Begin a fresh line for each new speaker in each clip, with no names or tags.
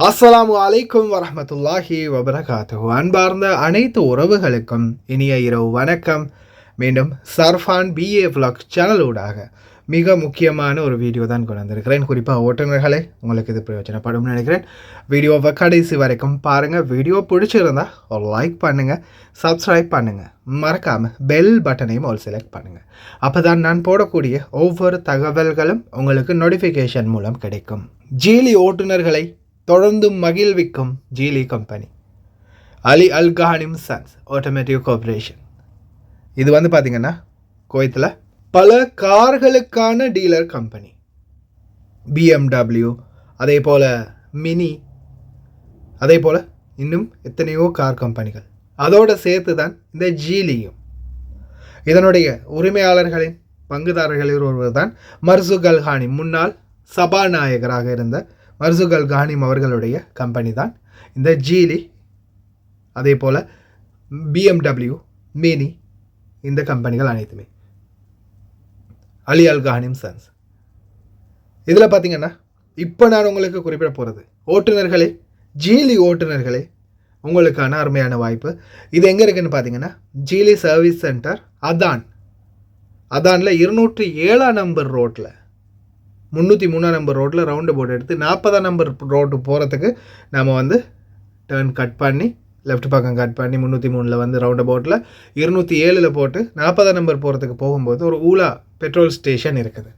அஸ்ஸலாமு அலைக்கும் வரஹ்மத்துல்லாஹி வபரகாத்துஹு. அன்பார்ந்த அனைத்து உறவுகளுக்கும் இனிய இரவு வணக்கம். மீண்டும் சர்ஃபான் பிஏ விலாக் சேனலூடாக மிக முக்கியமான ஒரு வீடியோ தான் கொண்டு வந்திருக்கிறேன். குறிப்பாக ஓட்டுநர்களே, உங்களுக்கு இது பிரயோஜனப்படும் நினைக்கிறேன். வீடியோவை கடைசி வரைக்கும் பாருங்கள். வீடியோ பிடிச்சிருந்தா ஒரு லைக் பண்ணுங்கள், சப்ஸ்கிரைப் பண்ணுங்கள், மறக்காமல் பெல் பட்டனையும் ஒரு செலக்ட் பண்ணுங்கள். அப்போ தான் நான் போடக்கூடிய ஒவ்வொரு தகவல்களும் உங்களுக்கு நோட்டிஃபிகேஷன் மூலம் கிடைக்கும். ஜீலி ஓட்டுநர்களை தொடர்ந்து மகிழ்விக்கும் ஜீலி கம்பெனி அலி அல் கஹானிம் சன்ஸ் ஆட்டோமேட்டிவ் கார்பரேஷன். இது பார்த்திங்கன்னா குவைத்தில் பல கார்களுக்கான டீலர் கம்பெனி. BMW, அதே போல் மினி, அதே போல் இன்னும் எத்தனையோ கார் கம்பெனிகள் அதோடு சேர்த்து தான் இந்த ஜீலியும். இதனுடைய உரிமையாளர்களின் பங்குதாரர்களில் ஒருவர் தான் மர்சூக் அல் கஹானிம். முன்னாள் சபாநாயகராக இருந்த மர்சூக் அல் கஹானிம் அவர்களுடைய கம்பெனி தான் இந்த ஜீலி. அதே போல் BMW, மினி, இந்த கம்பெனிகள் அனைத்துமே அலி அல் கஹானிம் சன்ஸ். இதில் பார்த்திங்கன்னா இப்போ நான் உங்களுக்கு குறிப்பிட போகிறது ஓட்டுநர்களே, ஜீலி ஓட்டுநர்களே, உங்களுக்கான அருமையான வாய்ப்பு. இது எங்கே இருக்குதுன்னு பார்த்தீங்கன்னா ஜீலி சர்வீஸ் சென்டர் அதானில் 207 நம்பர் ரோட்டில், 303 நம்பர் ரோட்டில் ரவுண்டு போர்டு எடுத்து 40 நம்பர் ரோட்டு போகிறதுக்கு நம்ம டர்ன் கட் பண்ணி லெஃப்ட் பக்கம் கட் பண்ணி 303 ரவுண்டு போர்ட்டில் 207 போட்டு 40 நம்பர் போகிறதுக்கு போகும்போது ஒரு ஊலா பெட்ரோல் ஸ்டேஷன் இருக்குது.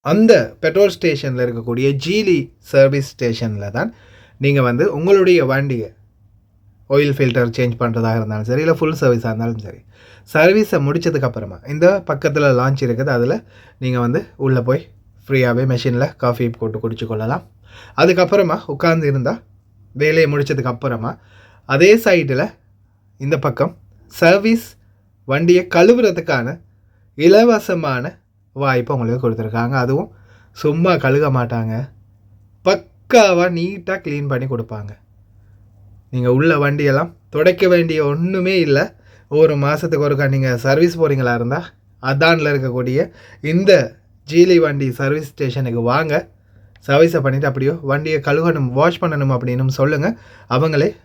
அந்த பெட்ரோல் ஸ்டேஷனில் இருக்கக்கூடிய ஜீலி சர்வீஸ் ஸ்டேஷனில் தான் நீங்கள் உங்களுடைய வண்டியை ஆயில் ஃபில்டர் சேஞ்ச் பண்ணுறதாக இருந்தாலும் சரி, இல்லை ஃபுல் சர்வீஸாக இருந்தாலும் சரி, சர்வீஸை முடித்ததுக்கப்புறமா இந்த பக்கத்தில் லான்ச் இருக்குது. அதில் நீங்கள் உள்ளே போய் ஃப்ரீயாகவே மெஷினில் காஃபி போட்டு குடிச்சு கொள்ளலாம். அதுக்கப்புறமா உட்கார்ந்து இருந்தால் வேலையை முடித்ததுக்கப்புறமா அதே சைடில் இந்த பக்கம் சர்வீஸ் வண்டியை கழுவுறதுக்கான இலவசமான வாய்ப்பை உங்களுக்கு கொடுத்துருக்காங்க. அதுவும் சும்மா கழுக மாட்டாங்க, பக்காவாக நீட்டாக க்ளீன் பண்ணி கொடுப்பாங்க. நீங்கள் உள்ள வண்டியெல்லாம் துடைக்க வேண்டிய ஒன்றுமே இல்லை. ஒரு மாதத்துக்கு ஒருக்கா நீங்கள் சர்வீஸ் போகிறீங்களா இருந்தால் அதானில் இருக்கக்கூடிய இந்த ஜீலி வண்டி சர்வீஸ் ஸ்டேஷனுக்கு வாங்க. சர்வீஸை பண்ணிவிட்டு அப்படியோ வண்டியை கழுகணும், வாஷ் பண்ணணும் அப்படின்னு சொல்லுங்கள்.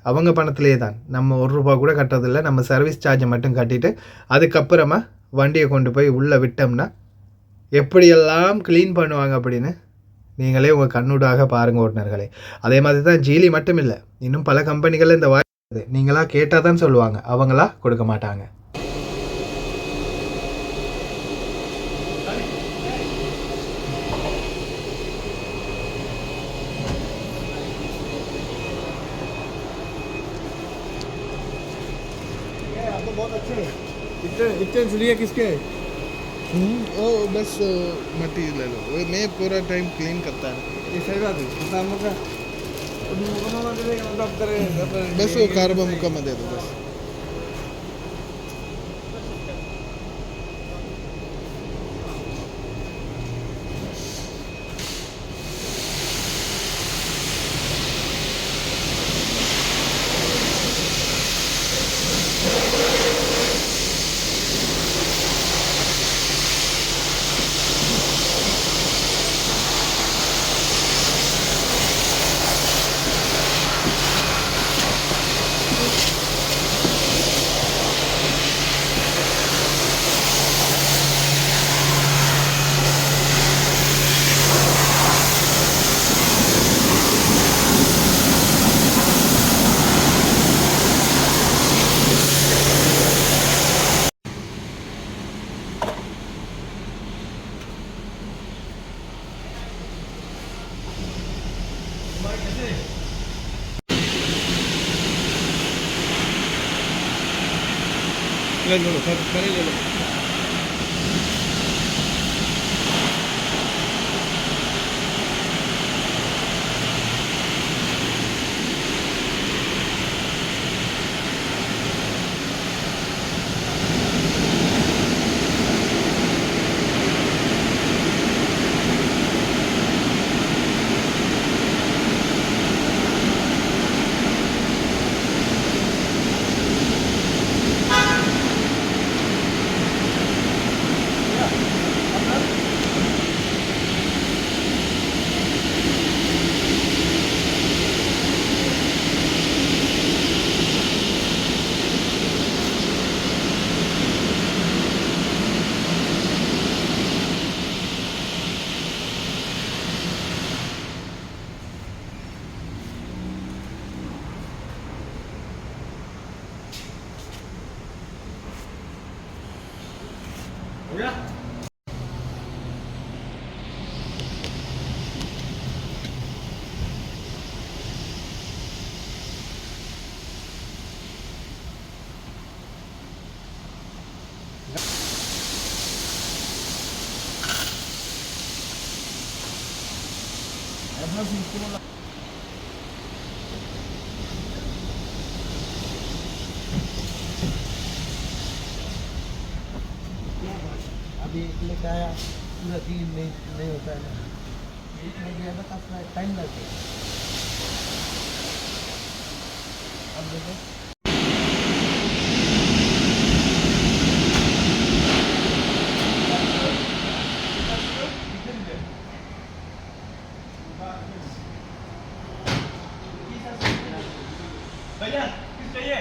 அவங்க பணத்திலே தான், நம்ம ₹1 கூட கட்டுறதில்ல. நம்ம சர்வீஸ் சார்ஜை மட்டும் கட்டிட்டு அதுக்கப்புறமா வண்டியை கொண்டு போய் உள்ளே விட்டோம்னா எப்படியெல்லாம் க்ளீன் பண்ணுவாங்க அப்படின்னு நீங்களே உங்கள் கண்ணூடாக பாருங்கள் ஓட்டுநர்களே. அதே மாதிரி தான் ஜீலி மட்டும் இல்லை, இன்னும் பல கம்பெனிகளில் இந்த வாய்ப்பு நீங்களாக கேட்டால் தான் சொல்லுவாங்க, அவங்களா கொடுக்க மாட்டாங்க. बहुत अच्छे इतने जुलिया किसके? वो बस मट्टी ले लो, वो मैं पूरा टाइम क्लीन करता है. ये सही बात है. बस वो कार्बन मुक्का में दे दो बस. ले लो सर, पहले ले लो.
अभी लेके आया पूरा दिन नहीं होता है ना, एक में ज़्यादा टाइम लगता है। अब देखो भैया किस चाहिए?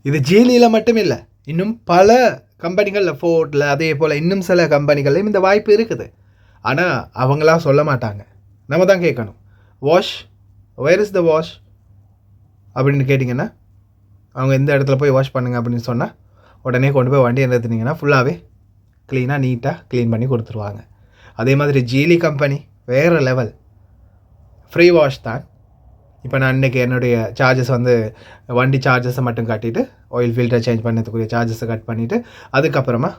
இது ஜீலியில் மட்டும் இல்லை, இன்னும் பல கம்பெனிகளில், ஃபோர்டில், அதே போல் இன்னும் சில கம்பெனிகள்லையும் இந்த வாய்ப்பு இருக்குது. ஆனால் அவங்களா சொல்ல மாட்டாங்க, நம்ம தான் கேட்கணும். Wash, where is the wash அப்படின்னு கேட்டிங்கன்னா, அவங்க எந்த இடத்துல போய் வாஷ் பண்ணுங்க அப்படின்னு சொன்னால் உடனே கொண்டு போய் வண்டியை நிறுத்தினீங்கன்னா ஃபுல்லாகவே க்ளீனாக நீட்டாக க்ளீன் பண்ணி கொடுத்துருவாங்க. அதே மாதிரி ஜீலி கம்பெனி வேறு லெவல், ஃப்ரீ வாஷ் தான். இப்போ நான் இன்றைக்கி என்னுடைய சார்ஜஸ் வந்து வண்டி சார்ஜஸை மட்டும் கட்டிட்டு ஆயில் ஃபில்டர் சேஞ்ச் பண்ணதுக்குரிய சார்ஜஸை கட் பண்ணிவிட்டு அதுக்கப்புறமா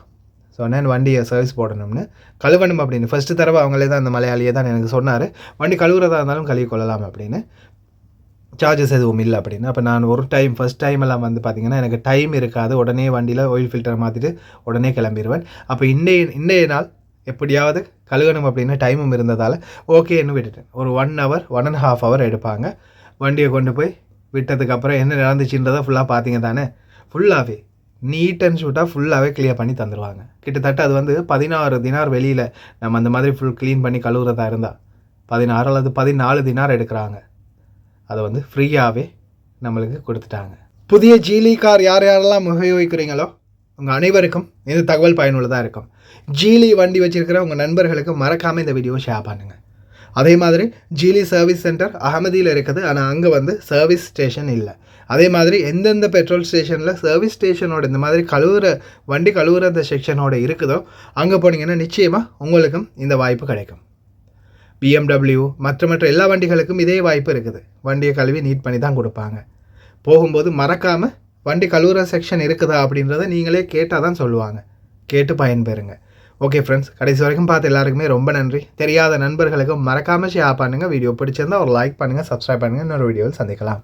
சொன்னேன் வண்டியை சர்வீஸ் போடணும்னு, கழுவணும் அப்படின்னு. ஃபஸ்ட்டு தடவை அவங்களே தான், அந்த மலையாளியே தான் எனக்கு சொன்னார், வண்டி கழுவுறதா இருந்தாலும் கழுவி கொள்ளலாம் அப்படின்னு, சார்ஜஸ் எதுவும் இல்லை அப்படின்னு. அப்போ நான் ஒரு டைம் ஃபஸ்ட் டைம் எல்லாம் வந்து பார்த்திங்கன்னா எனக்கு டைம் இருக்காது, உடனே வண்டியில் ஆயில் ஃபில்டரை மாற்றிட்டு உடனே கிளம்பிடுவேன். அப்போ இன்றைய நாள் எப்படியாவது கழுகணும் அப்படின்னு டைமும் இருந்ததால் ஓகேன்னு விட்டுட்டேன். ஒரு 1 hour 1.5 hour எடுப்பாங்க. வண்டியை கொண்டு போய் விட்டதுக்கப்புறம் என்ன நடந்துச்சுன்றதை ஃபுல்லாக பார்த்தீங்க தானே, ஃபுல்லாகவே நீட் அண்ட் ஷூட்டாக ஃபுல்லாகவே கிளியர் பண்ணி தந்துடுவாங்க. கிட்டத்தட்ட அது வந்து 16 தினார் வெளியில் நம்ம அந்த மாதிரி ஃபுல் க்ளீன் பண்ணி கழுவுறதா இருந்தால் 16 அல்லது 14 தினார் எடுக்கிறாங்க. அதை வந்து ஃப்ரீயாகவே நம்மளுக்கு கொடுத்துட்டாங்க. புதிய ஜீலி கார் யாரெல்லாம் உபயோகிக்கிறீங்களோ உங்கள் அனைவருக்கும் இந்த தகவல் பயனுள்ளதாக இருக்கும். ஜீலி வண்டி வச்சுருக்கிற உங்கள் நண்பர்களுக்கு மறக்காமல் இந்த வீடியோ ஷேர் பண்ணுங்கள். அதே மாதிரி ஜீலி சர்வீஸ் சென்டர் அகமதியில் இருக்குது, ஆனால் அங்கே வந்து சர்வீஸ் ஸ்டேஷன் இல்லை. அதே மாதிரி எந்தெந்த பெட்ரோல் ஸ்டேஷனில் சர்வீஸ் ஸ்டேஷனோட இந்த மாதிரி வண்டி கழுவுற அந்த செக்ஷனோட இருக்குதோ அங்கே போனீங்கன்னா நிச்சயமாக உங்களுக்கும் இந்த வாய்ப்பு கிடைக்கும். BMW மற்ற எல்லா வண்டிகளுக்கும் இதே வாய்ப்பு இருக்குது. வண்டியை கழுவி நீட் பண்ணி தான் கொடுப்பாங்க. போகும்போது மறக்காமல் வண்டி கழுவுற செக்ஷன் இருக்குதா அப்படின்றத நீங்களே கேட்டால் தான் சொல்லுவாங்க. கேட்டு பயன்பெறுங்க. ஓகே ஃப்ரெண்ட்ஸ், கடைசி வரைக்கும் பார்த்து எல்லாருக்குமே ரொம்ப நன்றி. தெரியாத நண்பர்களுக்கும் மறக்காமல் ஷேர் பண்ணுங்கள். வீடியோ பிடிச்சிருந்தால் ஒரு லைக் பண்ணுங்கள், சப்ஸ்கிரைப் பண்ணுங்கள். இன்னொரு வீடியோவில் சந்திக்கலாம்.